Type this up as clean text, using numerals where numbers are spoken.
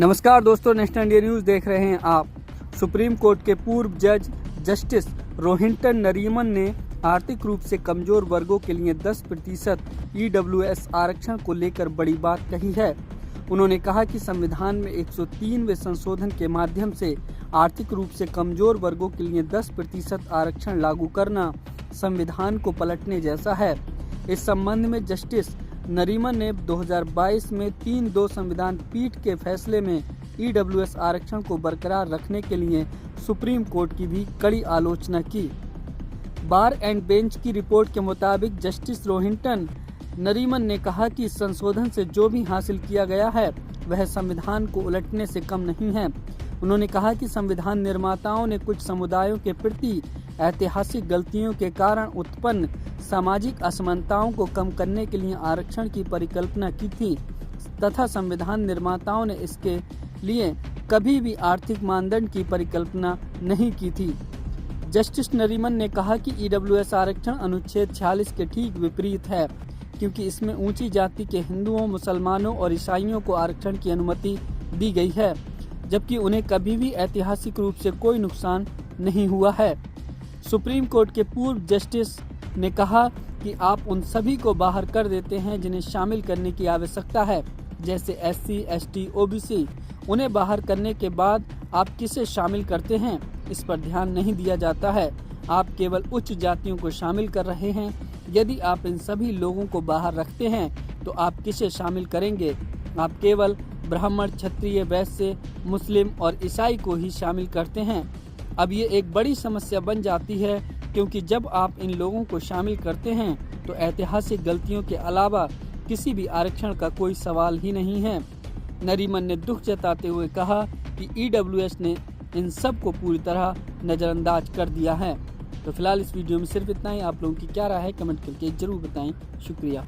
नमस्कार दोस्तों, national India news देख रहे हैं आप। सुप्रीम कोर्ट के पूर्व जज जस्टिस रोहिंटन नरीमन ने आर्थिक रूप से कमजोर वर्गों के लिए 10% ईडब्ल्यूएस आरक्षण को लेकर बड़ी बात कही है। उन्होंने कहा कि संविधान में 103वें संशोधन के माध्यम से आर्थिक रूप से कमजोर वर्गों के लिए 10% आरक्षण लागू करना संविधान को पलटने जैसा है। इस संबंध में जस्टिस नरीमन ने 2022 में 3-2 संविधान पीठ के फैसले में ईडब्ल्यूएस आरक्षण को बरकरार रखने के लिए सुप्रीम कोर्ट की भी कड़ी आलोचना की। बार एंड बेंच की रिपोर्ट के मुताबिक जस्टिस रोहिंटन नरीमन ने कहा कि इस संशोधन से जो भी हासिल किया गया है वह संविधान को उलटने से कम नहीं है। उन्होंने कहा कि संविधान निर्माताओं ने कुछ समुदायों के प्रति ऐतिहासिक गलतियों के कारण उत्पन्न सामाजिक असमानताओं को कम करने के लिए आरक्षण की परिकल्पना की थी तथा संविधान निर्माताओं ने इसके लिए कभी भी आर्थिक मानदंड की परिकल्पना नहीं की थी। जस्टिस नरीमन ने कहा कि ईडब्ल्यूएस आरक्षण अनुच्छेद 46 के ठीक विपरीत है, क्योंकि इसमें ऊंची जाति के हिंदुओं, मुसलमानों और ईसाइयों को आरक्षण की अनुमति दी गई है, जबकि उन्हें कभी भी ऐतिहासिक रूप से कोई नुकसान नहीं हुआ है। सुप्रीम कोर्ट के पूर्व जस्टिस ने कहा कि आप उन सभी को बाहर कर देते हैं जिन्हें शामिल करने की आवश्यकता है, जैसे एससी, एसटी, ओबीसी। उन्हें बाहर करने के बाद आप किसे शामिल करते हैं, इस पर ध्यान नहीं दिया जाता है। आप केवल उच्च जातियों को शामिल कर रहे हैं। यदि आप इन सभी लोगों को बाहर रखते हैं तो आप किसे शामिल करेंगे? आप केवल ब्राह्मण, क्षत्रिय, वैश्य, मुस्लिम और ईसाई को ही शामिल करते हैं। अब ये एक बड़ी समस्या बन जाती है, क्योंकि जब आप इन लोगों को शामिल करते हैं तो ऐतिहासिक गलतियों के अलावा किसी भी आरक्षण का कोई सवाल ही नहीं है। नरीमन ने दुख जताते हुए कहा कि ईडब्ल्यूएस ने इन सब को पूरी तरह नज़रअंदाज कर दिया है। तो फिलहाल इस वीडियो में सिर्फ इतना ही। आप लोगों की क्या राय है कमेंट करके जरूर बताएं। शुक्रिया।